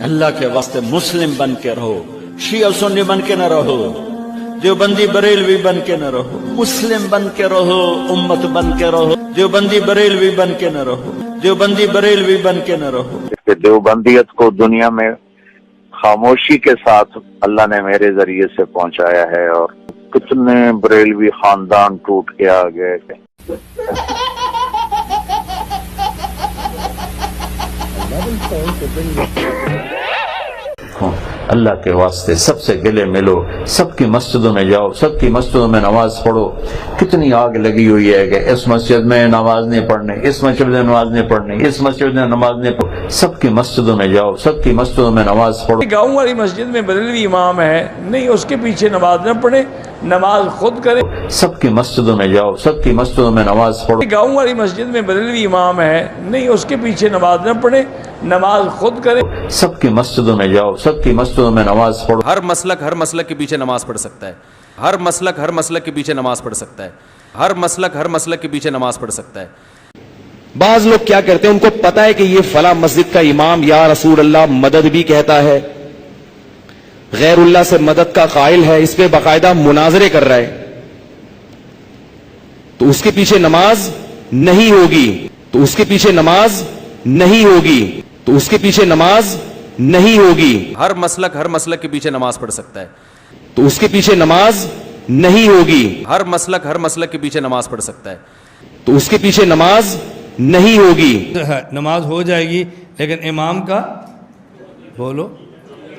اللہ کے واسطے مسلم بن کے رہو، شیعہ سنی بن کے نہ رہو، دیوبندی بریلوی بن کے نہ رہو، مسلم بن کے رہو، امت بن کے رہو، دیوبندی بریلوی بن کے نہ رہو، دیوبندی بریلوی بن کے نہ رہو۔ دیوبندیت کو دنیا میں خاموشی کے ساتھ اللہ نے میرے ذریعے سے پہنچایا ہے، اور کتنے بریلوی خاندان ٹوٹ کے آ گئے۔ اللہ کے واسطے سب سے گلے ملو، سب کی مسجدوں میں جاؤ، سب کی مسجدوں میں نماز پڑھو۔ کتنی آگ لگی ہوئی ہے کہ اس مسجد میں نماز نہیں پڑھنی، اس مسجد میں نماز نہیں پڑھنی، اس مسجد میں نماز نہیں پڑھنی۔ سب کی مسجدوں میں جاؤ، سب کی مسجدوں میں نماز پڑھو۔ گاؤں والی مسجد میں بریلوی امام ہے، نہیں اس کے پیچھے نماز نہ پڑھے، نماز خود کرے۔ سب کی مسجدوں میں جاؤ، سب کی مسجدوں میں نماز پڑھو۔ گاؤں والی مسجد میں بریلوی امام ہے، نہیں اس کے پیچھے نماز نہ پڑھے، نماز خود کرے۔ سب کی مسجدوں میں جاؤ، سب کی مسجدوں میں نماز پڑھو۔ ہر مسلک کے پیچھے نماز پڑھ سکتا ہے، ہر مسلک کے پیچھے نماز پڑھ سکتا ہے، ہر مسلک کے پیچھے نماز پڑھ سکتا ہے۔ بعض لوگ کیا کرتے ہیں، ان کو پتا ہے کہ یہ فلاں مسجد کا امام یا رسول اللہ مدد بھی کہتا ہے، غیر اللہ سے مدد کا قائل ہے، اس پہ باقاعدہ مناظرے کر رہا ہے، تو اس کے پیچھے نماز نہیں ہوگی، تو اس کے پیچھے نماز نہیں ہوگی، تو اس کے پیچھے نماز نہیں ہوگی۔ ہر مسلک کے پیچھے نماز پڑھ سکتا ہے، تو اس کے پیچھے نماز نہیں ہوگی، ہر مسلک کے پیچھے نماز پڑھ سکتا ہے، تو اس کے پیچھے نماز نہیں ہوگی۔ نماز ہو جائے گی، لیکن امام کا بولو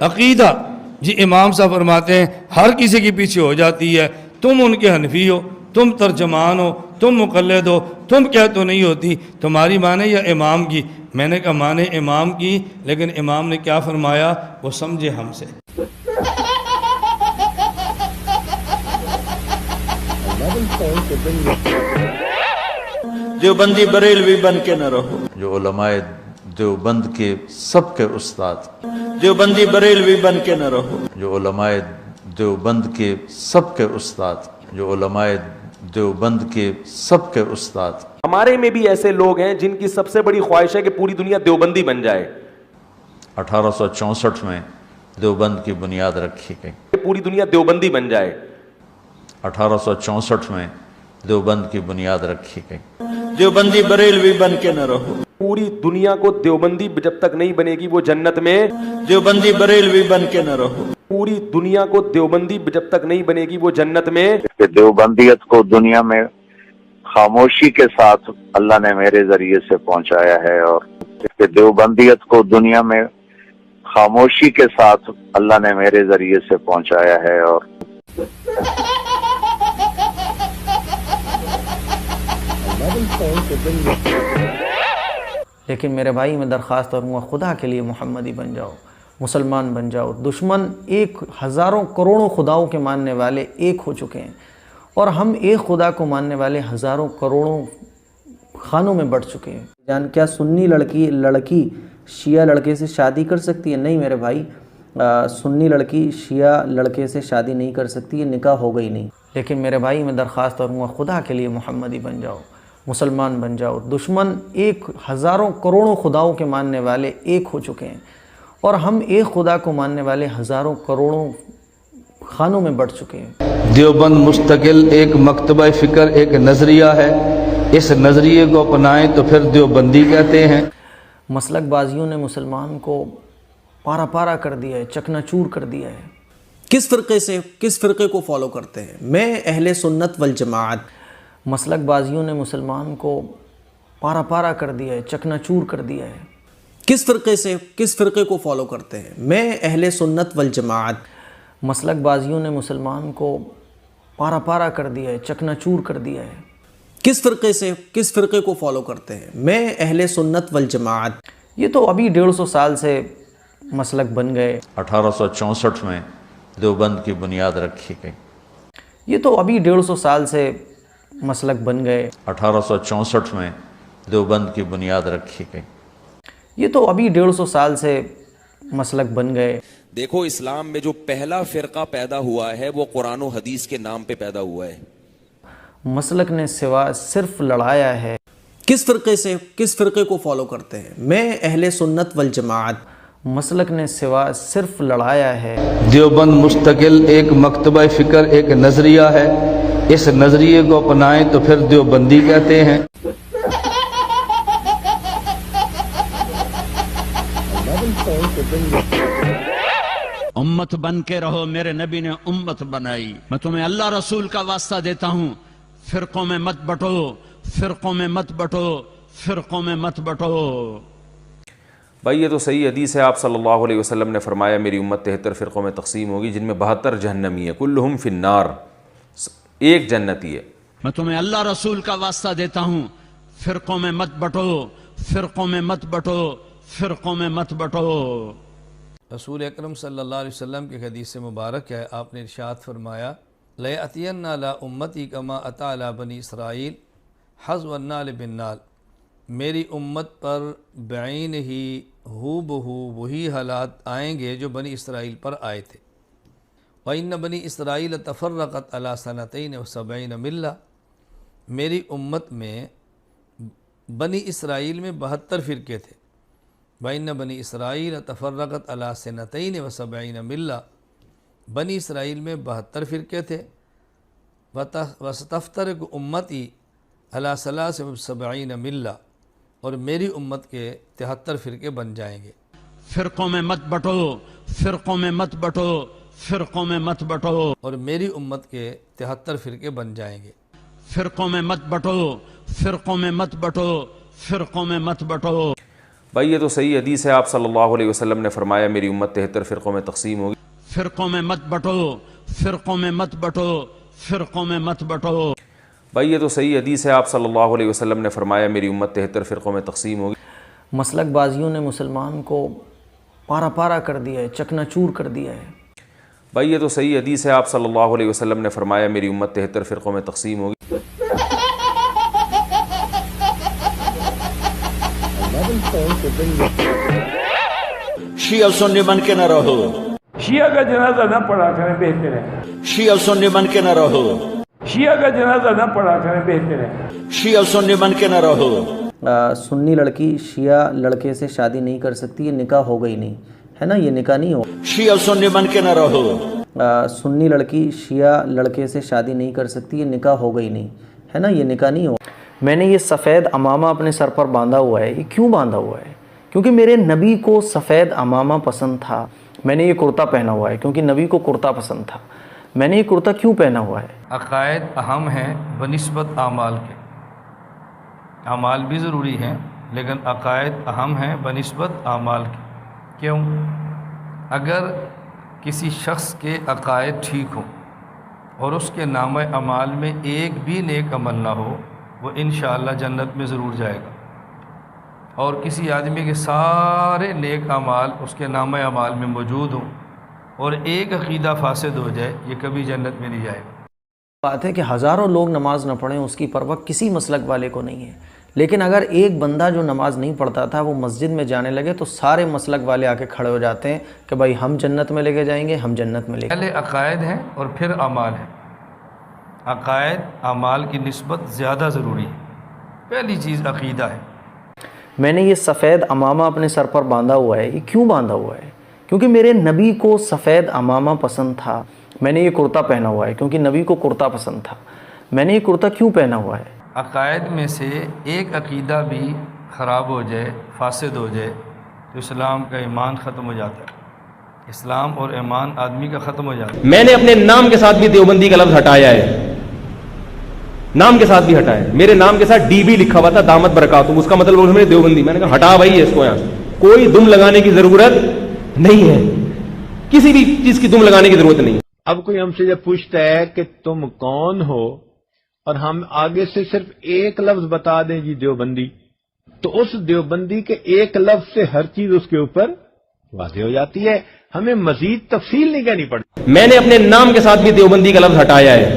عقیدہ۔ جی امام صاحب فرماتے ہیں ہر کسی کے پیچھے ہو جاتی ہے، تم ان کے حنفی ہو، تم ترجمان ہو، تم مقلد ہو، تم کیا تو نہیں ہوتی، تمہاری مانے یا امام کی؟ میں نے کہا مانے امام کی، لیکن امام نے کیا فرمایا وہ سمجھے ہم سے۔ دیوبندی بریلوی بن کے نہ رہو۔ جو علماء دیوبند کے سب کے استاد، دیوبندی بریلوی بن کے نہ رہو۔ جو علماء دیوبند کے سب کے استاد، جو علماء دیوبند کے سب کے استاد۔ ہمارے میں بھی ایسے لوگ ہیں جن کی سب سے بڑی خواہش ہے کہ پوری دنیا دیوبندی بن جائے۔ 1864 میں دیوبند کی بنیاد رکھی گئی، پوری دنیا دیوبندی بن جائے۔ 1864 میں دیوبند کی بنیاد رکھی گئی۔ دیوبندی بریلوی بن کے نہ رہو۔ پوری دنیا کو دیوبندی جب تک نہیں بنے گی وہ جنت میں۔ دیوبندی بریلوی بن کے نہ رہو۔ پوری دنیا کو دیوبندی جب تک نہیں بنے گی وہ جنت میں۔ دیوبندیت کو دنیا میں خاموشی کے ساتھ اللہ نے میرے ذریعے سے پہنچایا ہے، اور دیوبندیت کو دنیا میں خاموشی کے ساتھ اللہ نے میرے ذریعے سے پہنچایا ہے، اور لیکن میرے بھائی میں درخواست کروں گا خدا کے لیے محمدی بن جاؤ، مسلمان بن جاؤ۔ دشمن ہزاروں کروڑوں خداؤں کے ماننے والے ایک ہو چکے ہیں، اور ہم ایک خدا کو ماننے والے ہزاروں کروڑوں خانوں میں بڑھ چکے ہیں۔ جان کیا سنی لڑکی شیعہ لڑکے سے شادی کر سکتی ہے؟ نہیں میرے بھائی، سنی لڑکی شیعہ لڑکے سے شادی نہیں کر سکتی، یہ نکاح ہوگا ہی نہیں۔ لیکن میرے بھائی میں درخواست کروں گا خدا کے لیے محمدی بن جاؤ، مسلمان بن جاؤ۔ دشمن ہزاروں کروڑوں خداؤں کے ماننے والے ایک ہو چکے ہیں، اور ہم ایک خدا کو ماننے والے ہزاروں کروڑوں خانوں میں بڑھ چکے ہیں۔ دیوبند مستقل ایک مکتبہ فکر، ایک نظریہ ہے، اس نظریے کو اپنائیں تو پھر دیوبندی کہتے ہیں۔ مسلک بازیوں نے مسلمان کو پارا پارا کر دیا ہے، چکنا چور کر دیا ہے۔ کس فرقے کو فالو کرتے ہیں؟ میں اہل سنت والجماعت۔ مسلک بازیوں نے مسلمان کو پارا پارا کر دیا ہے، چکنا چور کر دیا ہے۔ کس فرقے کو فالو کرتے ہیں؟ میں اہل سنت والجماعت۔ مسلک بازیوں نے مسلمان کو پارا پارا کر دیا ہے، چکنا چور کر دیا ہے۔ کس فرقے کو فالو کرتے ہیں؟ میں اہل سنت والجماعت۔ یہ تو ابھی 150 سال سے مسلک بن گئے۔ 1864 میں دیوبند کی بنیاد رکھی گئی۔ یہ تو ابھی 150 سال سے مسلک بن گئے۔ 1864 میں دیوبند کی بنیاد رکھی گئی۔ یہ تو ابھی 150 سال سے مسلک بن گئے۔ دیکھو اسلام میں جو پہلا فرقہ پیدا ہوا ہے وہ قرآن و حدیث کے نام پہ پیدا ہوا ہے۔ مسلک نے صرف لڑایا ہے۔ کس فرقے کو فالو کرتے ہیں؟ میں اہل سنت والجماعت۔ مسلک نے سوا صرف لڑایا ہے۔ دیوبند مستقل ایک مکتبہ فکر، ایک نظریہ ہے، اس نظریے کو اپنائیں تو پھر دیوبندی کہتے ہیں۔ امت بن کے رہو، میرے نبی نے امت بنائی۔ میں تمہیں اللہ رسول کا واسطہ دیتا ہوں، فرقوں میں مت بٹو، فرقوں میں مت بٹو، فرقوں میں مت بٹو۔ بھائی یہ تو صحیح حدیث ہے، آپ صلی اللہ علیہ وسلم نے فرمایا میری امت 73 فرقوں میں تقسیم ہوگی جن میں 72 جہنمی ہے، کلہم فی النار، ایک جنتی ہے۔ میں تمہیں اللہ رسول کا واسطہ دیتا ہوں، فرقوں میں مت بٹو، فرقوں میں مت بٹو، فرقوں میں مت بٹو۔ رسول اکرم صلی اللہ علیہ وسلم کی حدیث مبارک ہے، آپ نے ارشاد فرمایا لَيَأْتِيَنَّ عَلَىٰ أُمَّتِي كَمَا أَتَىٰ عَلَىٰ بَنِي إِسْرَائِيلَ حَظْوَ النَّالِ بِالنَّالِ، میری امت پر بعین ہی ہو بہو وہی حالات آئیں گے جو بنی اسرائیل پر آئے تھے۔ وَإِنَّ بَنِي إِسْرَائِيلَ تَفَرَّقَتْ عَلَىٰ سَنَتَيْنِ وَسَبْعِينَ مِلَّةً، میری امت میں بنی اسرائیل میں 72 فرقے تھے۔ وَإِنَّ بَنِي إِسْرَائِيلَ تَفَرَّقَتْ عَلَىٰ سَنَتَيْنِ وَسَبْعِينَ مِلَّةً، بنی اسرائیل میں 72 فرقے تھے۔ وَسَتَفْتَرِقُ أُمَّتِي عَلَىٰ 73 مِلَّةً، اور میری امت کے 73 فرقے بن جائیں گے۔ فرقوں میں مت بٹو، فرقوں میں مت بٹو، فرقوں میں مت بٹو، اور میری امت کے 73 فرقے بن جائیں گے۔ فرقوں میں مت بٹو، فرقوں میں مت بٹو، فرقوں میں مت بٹو۔ بھائی یہ تو صحیح حدیث ہے، آپ صلی اللہ علیہ وسلم نے فرمایا میری امت 73 فرقوں میں تقسیم ہوگی۔ فرقوں میں مت بٹو، فرقوں میں مت بٹو، فرقوں میں مت بٹو۔ بھائی یہ تو صحیح حدیث ہے، آپ صلی اللہ علیہ وسلم نے فرمایا میری امت 73 فرقوں میں تقسیم ہوگی۔ مسلک بازیوں نے مسلمان کو پارا پارا کر دیا ہے، چکنا چور کر دیا ہے۔ بھائی یہ تو صحیح حدیث ہے، آپ صلی اللہ علیہ وسلم نے فرمایا میری امت 73 فرقوں میں تقسیم ہوگی۔ شیعہ سنی بن کے نہ رہو، شیعہ کا جنازہ نہ پڑھا کریں، بہتر ہے۔ شیعہ سنی بن کے نہ رہو، شیعہ کا جنازہ نہ پڑھا کریں، بہتر ہے۔ شیعہ سنی بن کے نہ رہو۔ سنی لڑکی شیعہ لڑکے سے شادی نہیں کر سکتی، یہ نکاح ہو گئی نہیں ہے نا، یہ نکاح نہیں ہو۔ شیعہ سنی بن کے نہ رہو، سنی لڑکی شیعہ لڑکے سے شادی نہیں کر سکتی، یہ نکاح ہو گئی نہیں ہے نا، یہ نکاح نہیں ہو۔ میں نے یہ سفید امامہ اپنے سر پر باندھا ہوا ہے، یہ کیوں باندھا ہوا ہے؟ کیونکہ میرے نبی کو سفید امامہ پسند تھا۔ میں نے یہ کرتا پہنا ہوا ہے کیونکہ نبی کو کرتا پسند تھا۔ میں نے یہ کرتا کیوں پہنا ہوا ہے؟ عقائد اہم ہیں بنسبت اعمال کے، اعمال بھی ضروری ہیں لیکن عقائد اہم ہیں بنسبت اعمال کے۔ کیوں؟ اگر کسی شخص کے عقائد ٹھیک ہوں اور اس کے نامہ اعمال میں ایک بھی نیک عمل نہ ہو، وہ انشاءاللہ جنت میں ضرور جائے گا۔ اور کسی آدمی کے سارے نیک اعمال اس کے نامہ اعمال میں موجود ہوں اور ایک عقیدہ فاسد ہو جائے، یہ کبھی جنت میں نہیں جائے گا۔ بات ہے کہ ہزاروں لوگ نماز نہ پڑھیں، اس کی پرواہ کسی مسلک والے کو نہیں ہے، لیکن اگر ایک بندہ جو نماز نہیں پڑھتا تھا وہ مسجد میں جانے لگے تو سارے مسلک والے آ کے کھڑے ہو جاتے ہیں کہ بھائی ہم جنت میں لے کے جائیں گے، ہم جنت میں لے کے۔ پہلے عقائد ہیں اور پھر اعمال ہیں۔ عقائد اعمال کی نسبت زیادہ ضروری ہے۔ پہلی چیز عقیدہ ہے۔ میں نے یہ سفید امامہ اپنے سر پر باندھا ہوا ہے، یہ کیوں باندھا ہوا ہے؟ کیونکہ میرے نبی کو سفید امامہ پسند تھا۔ میں نے یہ کرتا پہنا ہوا ہے کیونکہ نبی کو کرتا پسند تھا۔ میں نے یہ کرتا کیوں پہنا ہوا ہے؟ عقائد میں سے ایک عقیدہ بھی خراب ہو جائے، فاسد ہو جائے تو اسلام کا ایمان ختم ہو جاتا ہے۔ اسلام اور ایمان آدمی کا ختم ہو جاتا ہے۔ میں نے اپنے نام کے ساتھ بھی دیوبندی کا لفظ ہٹایا ہے، نام کے ساتھ بھی ہٹایا ہے۔ میرے نام کے ساتھ ڈی بی لکھا ہوا تھا، دامت برکاتہم، اس کا مطلب اس میں دیوبندی۔ میں نے کہا ہٹا بھائی اس کو یہاں سے، کوئی دم لگانے کی ضرورت نہیں ہے، کسی بھی چیز کی دم لگانے کی ضرورت نہیں ہے۔ اب کوئی ہم سے جب پوچھتا ہے کہ تم کون ہو اور ہم آگے سے صرف ایک لفظ بتا دیں جی دیوبندی، تو اس دیوبندی کے ایک لفظ سے ہر چیز اس کے اوپر واضح ہو جاتی ہے، ہمیں مزید تفصیل نہیں کہنی پڑتی۔ میں نے اپنے نام کے ساتھ بھی دیوبندی کا لفظ ہٹایا ہے،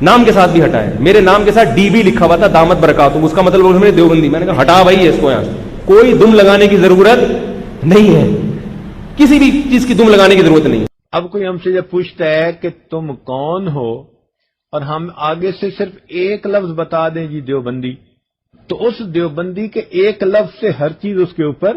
نام کے ساتھ بھی ہٹایا ہے۔ میرے نام کے ساتھ ڈی بی لکھا ہوا تھا، دامت برکاتہم، اس کا مطلب اس میں دیوبندی۔ میں نے کہا ہٹا بھائی اس کو یہاں سے، کوئی دم لگانے کی ضرورت نہیں ہے، کسی بھی چیز کی دم لگانے کی ضرورت نہیں ہے۔ اب کوئی ہم سے جب پوچھتا ہے کہ تم کون ہو اور ہم آگے سے صرف ایک لفظ بتا دیں جی دیوبندی، تو اس دیوبندی کے ایک لفظ سے ہر چیز اس کے اوپر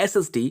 SSD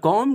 .com